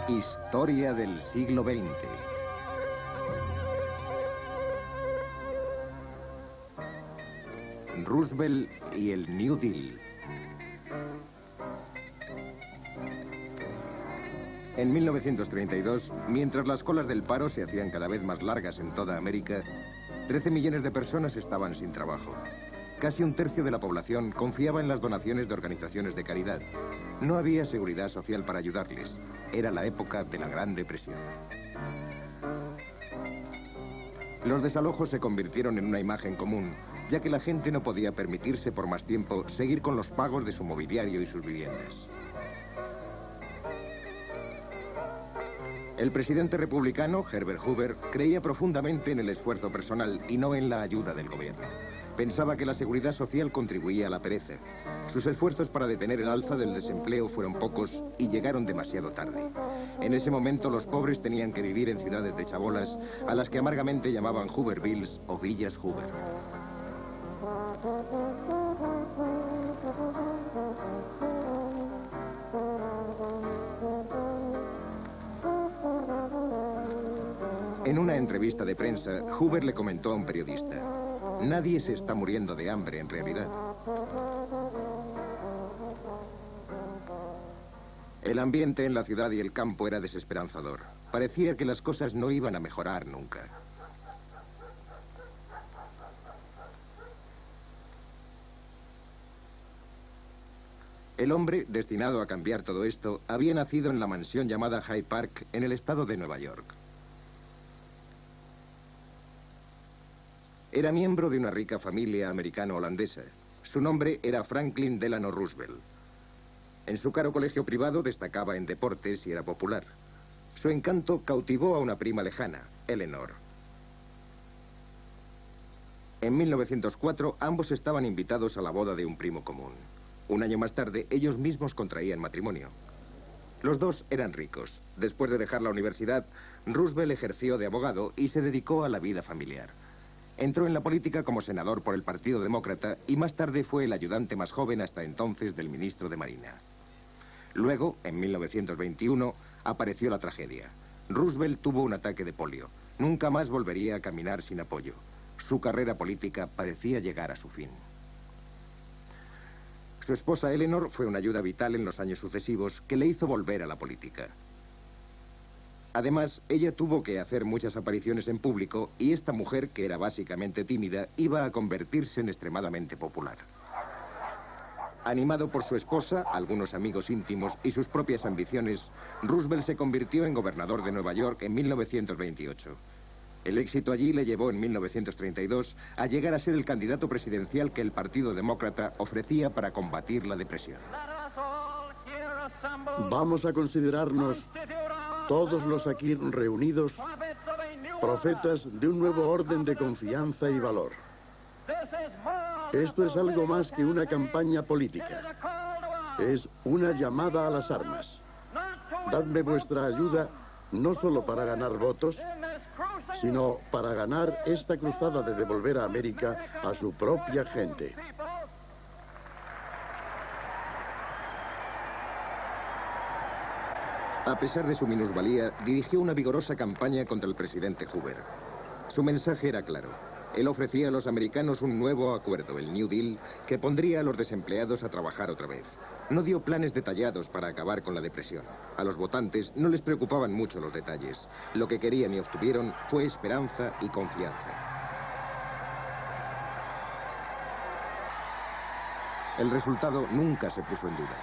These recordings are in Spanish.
Historia del siglo XX. Roosevelt y el New Deal. En 1932, mientras las colas del paro se hacían cada vez más largas en toda América, 13 millones de personas estaban sin trabajo. Casi un tercio de la población confiaba en las donaciones de organizaciones de caridad. No había seguridad social para ayudarles. Era la época de la Gran Depresión. Los desalojos se convirtieron en una imagen común, ya que la gente no podía permitirse por más tiempo seguir con los pagos de su mobiliario y sus viviendas. El presidente republicano, Herbert Hoover, creía profundamente en el esfuerzo personal y no en la ayuda del gobierno. Pensaba que la seguridad social contribuía a la pereza. Sus esfuerzos para detener el alza del desempleo fueron pocos y llegaron demasiado tarde. En ese momento los pobres tenían que vivir en ciudades de chabolas, a las que amargamente llamaban Hoovervilles o villas Hoover. En una entrevista de prensa, Hoover le comentó a un periodista: nadie se está muriendo de hambre en realidad. El ambiente en la ciudad y el campo era desesperanzador. Parecía que las cosas no iban a mejorar nunca. El hombre, destinado a cambiar todo esto, había nacido en la mansión llamada Hyde Park, en el estado de Nueva York. Era miembro de una rica familia americano-holandesa. Su nombre era Franklin Delano Roosevelt. En su caro colegio privado destacaba en deportes y era popular. Su encanto cautivó a una prima lejana, Eleanor. En 1904, ambos estaban invitados a la boda de un primo común. Un año más tarde, ellos mismos contraían matrimonio. Los dos eran ricos. Después de dejar la universidad, Roosevelt ejerció de abogado y se dedicó a la vida familiar. Entró en la política como senador por el Partido Demócrata y más tarde fue el ayudante más joven hasta entonces del ministro de Marina. Luego, en 1921, apareció la tragedia. Roosevelt tuvo un ataque de polio. Nunca más volvería a caminar sin apoyo. Su carrera política parecía llegar a su fin. Su esposa Eleanor fue una ayuda vital en los años sucesivos que le hizo volver a la política. Además, ella tuvo que hacer muchas apariciones en público y esta mujer, que era básicamente tímida, iba a convertirse en extremadamente popular. Animado por su esposa, algunos amigos íntimos y sus propias ambiciones, Roosevelt se convirtió en gobernador de Nueva York en 1928. El éxito allí le llevó en 1932 a llegar a ser el candidato presidencial que el Partido Demócrata ofrecía para combatir la depresión. Vamos a considerarnos, todos los aquí reunidos, profetas de un nuevo orden de confianza y valor. Esto es algo más que una campaña política. Es una llamada a las armas. Dadme vuestra ayuda, no solo para ganar votos, sino para ganar esta cruzada de devolver a América a su propia gente. A pesar de su minusvalía, dirigió una vigorosa campaña contra el presidente Hoover. Su mensaje era claro. Él ofrecía a los americanos un nuevo acuerdo, el New Deal, que pondría a los desempleados a trabajar otra vez. No dio planes detallados para acabar con la depresión. A los votantes no les preocupaban mucho los detalles. Lo que querían y obtuvieron fue esperanza y confianza. El resultado nunca se puso en duda.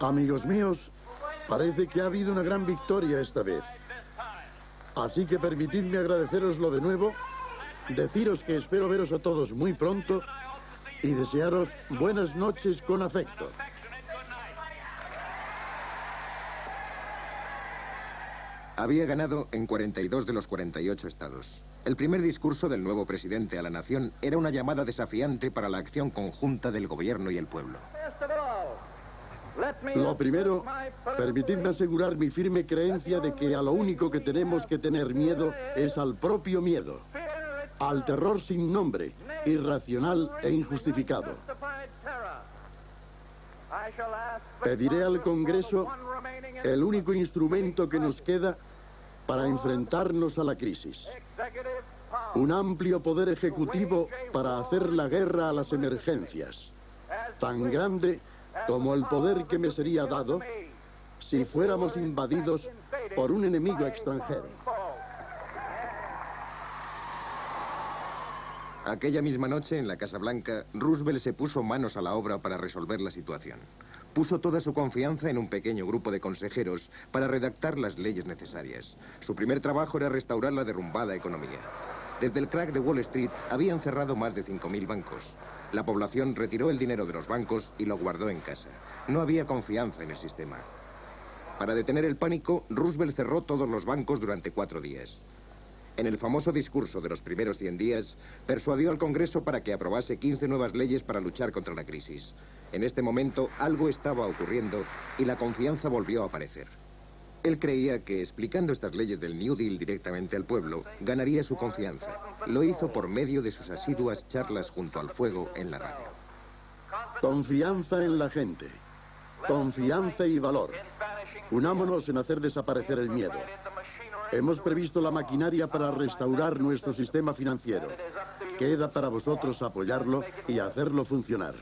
Amigos míos, parece que ha habido una gran victoria esta vez. Así que permitidme agradeceroslo de nuevo, deciros que espero veros a todos muy pronto y desearos buenas noches con afecto. Había ganado en 42 de los 48 estados. El primer discurso del nuevo presidente a la nación era una llamada desafiante para la acción conjunta del gobierno y el pueblo. Lo primero, permitidme asegurar mi firme creencia de que a lo único que tenemos que tener miedo es al propio miedo, al terror sin nombre, irracional e injustificado. Pediré al Congreso el único instrumento que nos queda para enfrentarnos a la crisis. Un amplio poder ejecutivo para hacer la guerra a las emergencias, tan grande como el poder que me sería dado si fuéramos invadidos por un enemigo extranjero. Aquella misma noche, en la Casa Blanca, Roosevelt se puso manos a la obra para resolver la situación. Puso toda su confianza en un pequeño grupo de consejeros para redactar las leyes necesarias. Su primer trabajo era restaurar la derrumbada economía. Desde el crack de Wall Street habían cerrado más de 5.000 bancos. La población retiró el dinero de los bancos y lo guardó en casa. No había confianza en el sistema. Para detener el pánico, Roosevelt cerró todos los bancos durante 4 días. En el famoso discurso de los primeros 100 días, persuadió al Congreso para que aprobase 15 nuevas leyes para luchar contra la crisis. En este momento, algo estaba ocurriendo y la confianza volvió a aparecer. Él creía que, explicando estas leyes del New Deal directamente al pueblo, ganaría su confianza. Lo hizo por medio de sus asiduas charlas junto al fuego en la radio. Confianza en la gente. Confianza y valor. Unámonos en hacer desaparecer el miedo. Hemos previsto la maquinaria para restaurar nuestro sistema financiero. Queda para vosotros apoyarlo y hacerlo funcionar.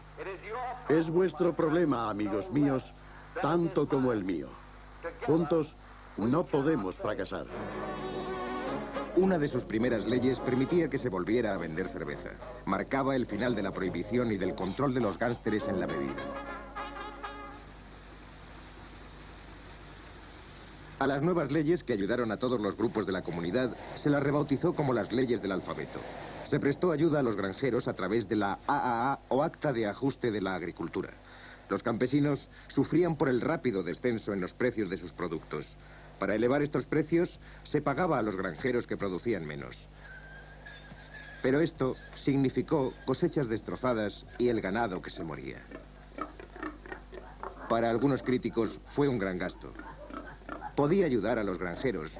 Es vuestro problema, amigos míos, tanto como el mío. Juntos no podemos fracasar. Una de sus primeras leyes permitía que se volviera a vender cerveza. Marcaba el final de la prohibición y del control de los gánsteres en la bebida. A las nuevas leyes, que ayudaron a todos los grupos de la comunidad, se las rebautizó como las leyes del alfabeto. Se prestó ayuda a los granjeros a través de la AAA o Acta de Ajuste de la Agricultura. Los campesinos sufrían por el rápido descenso en los precios de sus productos. Para elevar estos precios, se pagaba a los granjeros que producían menos. Pero esto significó cosechas destrozadas y el ganado que se moría. Para algunos críticos fue un gran gasto. Podía ayudar a los granjeros,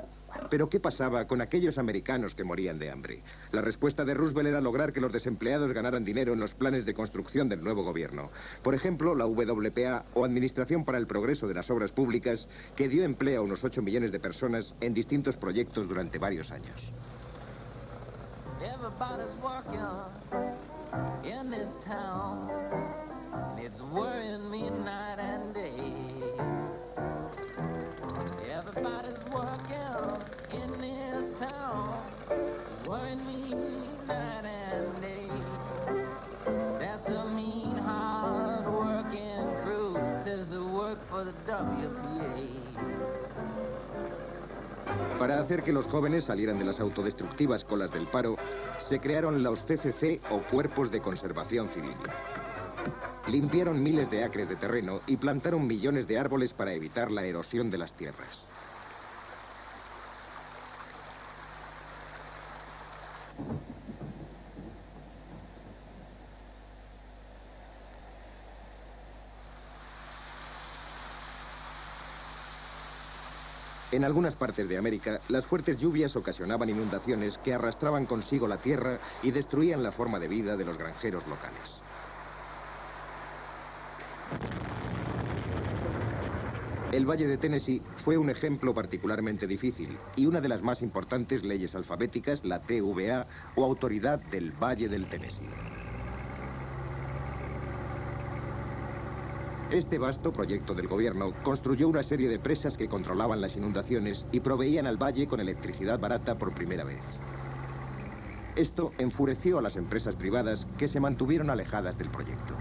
pero ¿qué pasaba con aquellos americanos que morían de hambre? La respuesta de Roosevelt era lograr que los desempleados ganaran dinero en los planes de construcción del nuevo gobierno. Por ejemplo, la WPA, o Administración para el Progreso de las Obras Públicas, que dio empleo a unos 8 millones de personas en distintos proyectos durante varios años. Para hacer que los jóvenes salieran de las autodestructivas colas del paro, se crearon los CCC o Cuerpos de Conservación Civil. Limpiaron miles de acres de terreno y plantaron millones de árboles para evitar la erosión de las tierras. En algunas partes de América, las fuertes lluvias ocasionaban inundaciones que arrastraban consigo la tierra y destruían la forma de vida de los granjeros locales. El Valle de Tennessee fue un ejemplo particularmente difícil y una de las más importantes leyes alfabéticas, la TVA, o Autoridad del Valle del Tennessee. Este vasto proyecto del gobierno construyó una serie de presas que controlaban las inundaciones y proveían al valle con electricidad barata por primera vez. Esto enfureció a las empresas privadas que se mantuvieron alejadas del proyecto.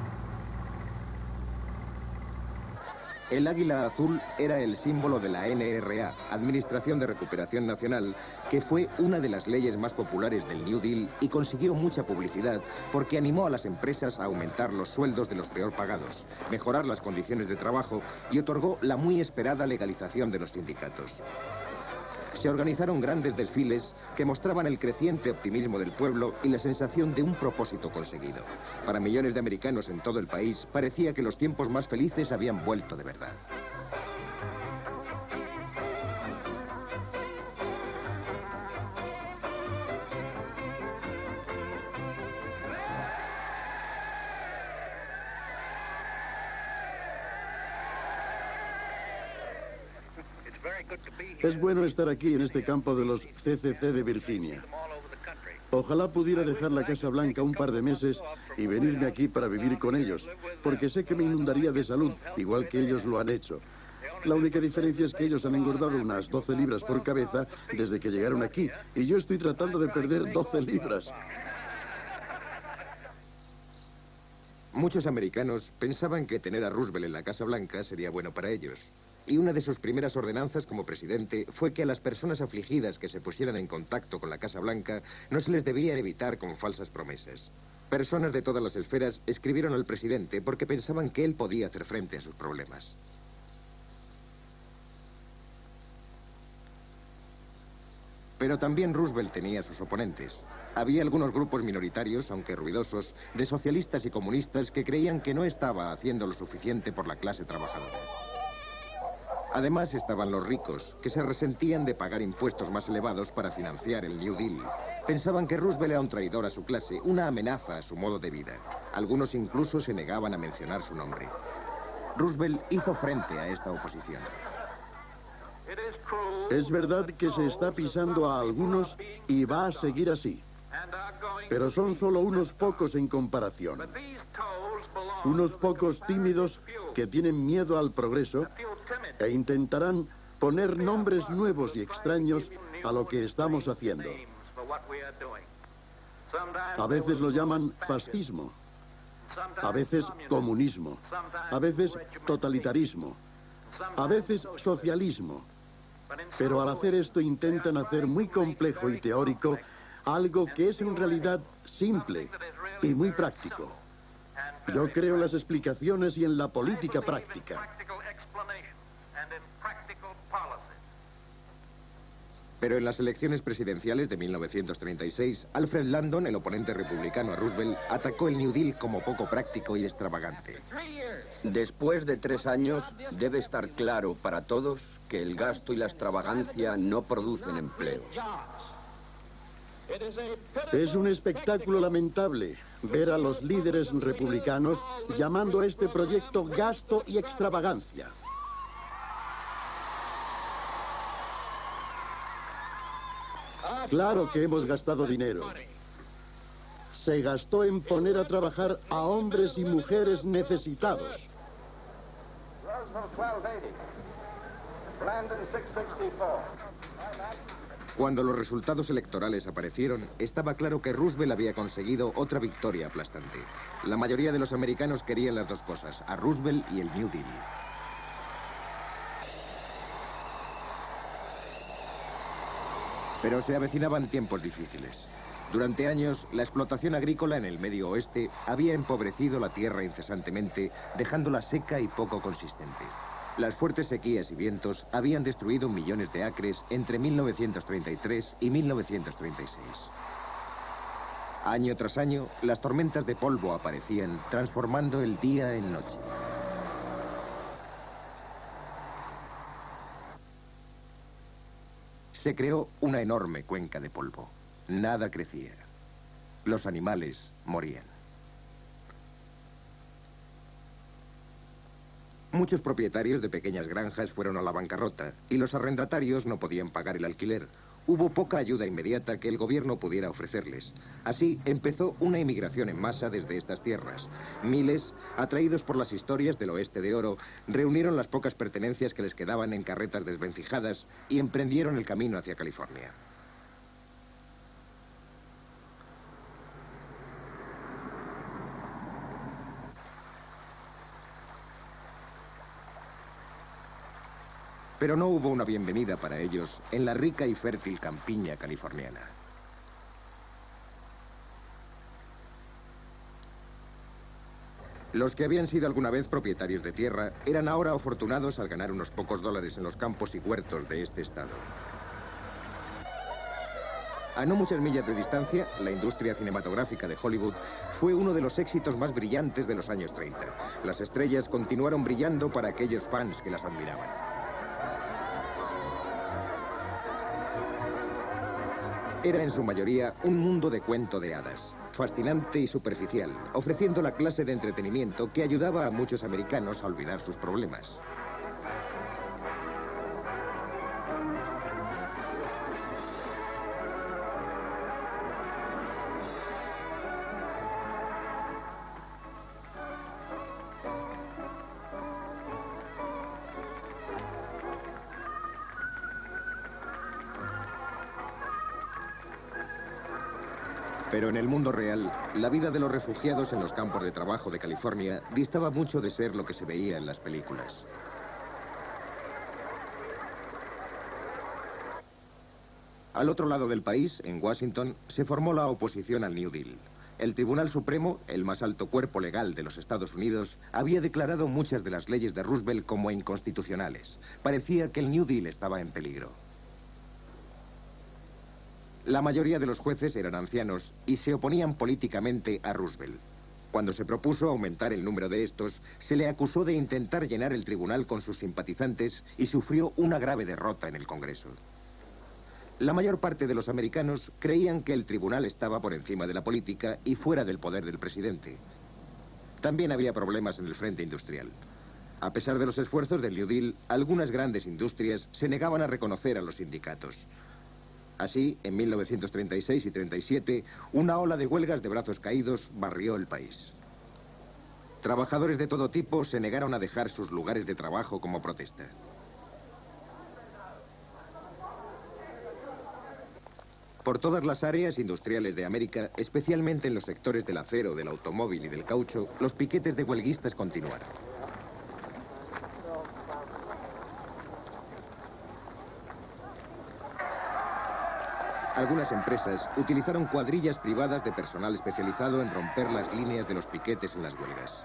El águila azul era el símbolo de la NRA, Administración de Recuperación Nacional, que fue una de las leyes más populares del New Deal y consiguió mucha publicidad porque animó a las empresas a aumentar los sueldos de los peor pagados, mejorar las condiciones de trabajo y otorgó la muy esperada legalización de los sindicatos. Se organizaron grandes desfiles que mostraban el creciente optimismo del pueblo y la sensación de un propósito conseguido. Para millones de americanos en todo el país, parecía que los tiempos más felices habían vuelto de verdad. Es bueno estar aquí en este campo de los CCC de Virginia. Ojalá pudiera dejar la Casa Blanca un par de meses y venirme aquí para vivir con ellos, porque sé que me inundaría de salud, igual que ellos lo han hecho. La única diferencia es que ellos han engordado unas 12 libras por cabeza desde que llegaron aquí, y yo estoy tratando de perder 12 libras. Muchos americanos pensaban que tener a Roosevelt en la Casa Blanca sería bueno para ellos. Y una de sus primeras ordenanzas como presidente fue que a las personas afligidas que se pusieran en contacto con la Casa Blanca no se les debía evitar con falsas promesas. Personas de todas las esferas escribieron al presidente porque pensaban que él podía hacer frente a sus problemas. Pero también Roosevelt tenía sus oponentes. Había algunos grupos minoritarios, aunque ruidosos, de socialistas y comunistas que creían que no estaba haciendo lo suficiente por la clase trabajadora. Además estaban los ricos, que se resentían de pagar impuestos más elevados para financiar el New Deal. Pensaban que Roosevelt era un traidor a su clase, una amenaza a su modo de vida. Algunos incluso se negaban a mencionar su nombre. Roosevelt hizo frente a esta oposición. Es verdad que se está pisando a algunos y va a seguir así. Pero son solo unos pocos en comparación. Unos pocos tímidos que tienen miedo al progreso e intentarán poner nombres nuevos y extraños a lo que estamos haciendo. A veces lo llaman fascismo, a veces comunismo, a veces totalitarismo, a veces socialismo. Pero al hacer esto intentan hacer muy complejo y teórico algo que es en realidad simple y muy práctico. Yo creo en las explicaciones y en la política práctica. Pero en las elecciones presidenciales de 1936, Alfred Landon, el oponente republicano a Roosevelt, atacó el New Deal como poco práctico y extravagante. Después de 3 años, debe estar claro para todos que el gasto y la extravagancia no producen empleo. Es un espectáculo lamentable ver a los líderes republicanos llamando a este proyecto gasto y extravagancia. Claro que hemos gastado dinero. Se gastó en poner a trabajar a hombres y mujeres necesitados. Cuando los resultados electorales aparecieron, estaba claro que Roosevelt había conseguido otra victoria aplastante. La mayoría de los americanos querían las dos cosas, a Roosevelt y el New Deal. Pero se avecinaban tiempos difíciles. Durante años, la explotación agrícola en el Medio Oeste había empobrecido la tierra incesantemente, dejándola seca y poco consistente. Las fuertes sequías y vientos habían destruido millones de acres entre 1933 y 1936. Año tras año, las tormentas de polvo aparecían, transformando el día en noche. Se creó una enorme cuenca de polvo. Nada crecía. Los animales morían. Muchos propietarios de pequeñas granjas fueron a la bancarrota y los arrendatarios no podían pagar el alquiler. Hubo poca ayuda inmediata que el gobierno pudiera ofrecerles. Así empezó una inmigración en masa desde estas tierras. Miles, atraídos por las historias del oeste de oro, reunieron las pocas pertenencias que les quedaban en carretas desvencijadas y emprendieron el camino hacia California. Pero no hubo una bienvenida para ellos en la rica y fértil campiña californiana. Los que habían sido alguna vez propietarios de tierra eran ahora afortunados al ganar unos pocos dólares en los campos y huertos de este estado. A no muchas millas de distancia, la industria cinematográfica de Hollywood fue uno de los éxitos más brillantes de los años 30. Las estrellas continuaron brillando para aquellos fans que las admiraban. Era en su mayoría un mundo de cuento de hadas, fascinante y superficial, ofreciendo la clase de entretenimiento que ayudaba a muchos americanos a olvidar sus problemas. Pero en el mundo real, la vida de los refugiados en los campos de trabajo de California distaba mucho de ser lo que se veía en las películas. Al otro lado del país, en Washington, se formó la oposición al New Deal. El Tribunal Supremo, el más alto cuerpo legal de los Estados Unidos, había declarado muchas de las leyes de Roosevelt como inconstitucionales. Parecía que el New Deal estaba en peligro. La mayoría de los jueces eran ancianos y se oponían políticamente a Roosevelt. Cuando se propuso aumentar el número de estos, se le acusó de intentar llenar el tribunal con sus simpatizantes y sufrió una grave derrota en el Congreso. La mayor parte de los americanos creían que el tribunal estaba por encima de la política y fuera del poder del presidente. También había problemas en el frente industrial. A pesar de los esfuerzos del New Deal, algunas grandes industrias se negaban a reconocer a los sindicatos. Así, en 1936 y 37, una ola de huelgas de brazos caídos barrió el país. Trabajadores de todo tipo se negaron a dejar sus lugares de trabajo como protesta. Por todas las áreas industriales de América, especialmente en los sectores del acero, del automóvil y del caucho, los piquetes de huelguistas continuaron. Algunas empresas utilizaron cuadrillas privadas de personal especializado en romper las líneas de los piquetes en las huelgas.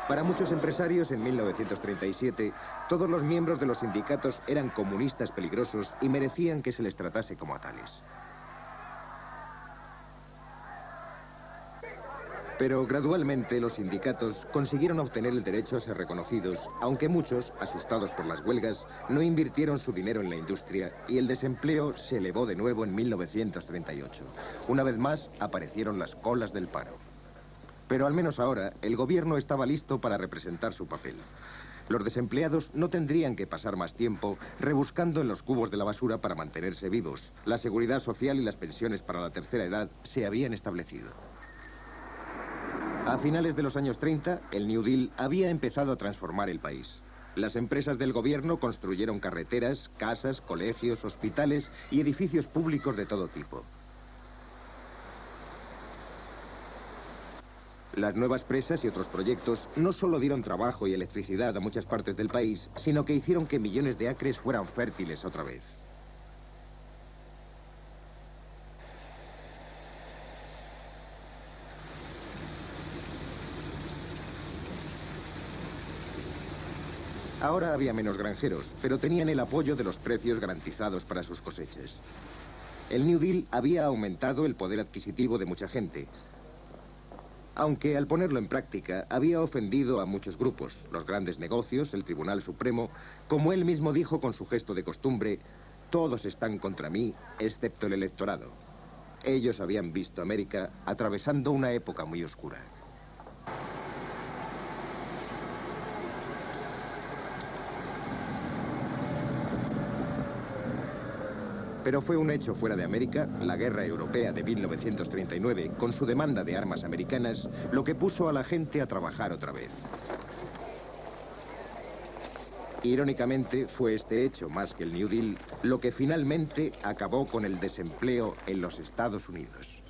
Para muchos empresarios, en 1937, todos los miembros de los sindicatos eran comunistas peligrosos y merecían que se les tratase como a tales. Pero gradualmente los sindicatos consiguieron obtener el derecho a ser reconocidos, aunque muchos, asustados por las huelgas, no invirtieron su dinero en la industria y el desempleo se elevó de nuevo en 1938. Una vez más aparecieron las colas del paro. Pero al menos ahora el gobierno estaba listo para representar su papel. Los desempleados no tendrían que pasar más tiempo rebuscando en los cubos de la basura para mantenerse vivos. La seguridad social y las pensiones para la tercera edad se habían establecido. A finales de los años 30, el New Deal había empezado a transformar el país. Las empresas del gobierno construyeron carreteras, casas, colegios, hospitales y edificios públicos de todo tipo. Las nuevas presas y otros proyectos no solo dieron trabajo y electricidad a muchas partes del país, sino que hicieron que millones de acres fueran fértiles otra vez. Ahora había menos granjeros, pero tenían el apoyo de los precios garantizados para sus cosechas. El New Deal había aumentado el poder adquisitivo de mucha gente, aunque al ponerlo en práctica había ofendido a muchos grupos, los grandes negocios, el Tribunal Supremo. Como él mismo dijo con su gesto de costumbre, todos están contra mí, excepto el electorado. Ellos habían visto América atravesando una época muy oscura. Pero fue un hecho fuera de América, la guerra europea de 1939, con su demanda de armas americanas, lo que puso a la gente a trabajar otra vez. Irónicamente, fue este hecho, más que el New Deal, lo que finalmente acabó con el desempleo en los Estados Unidos.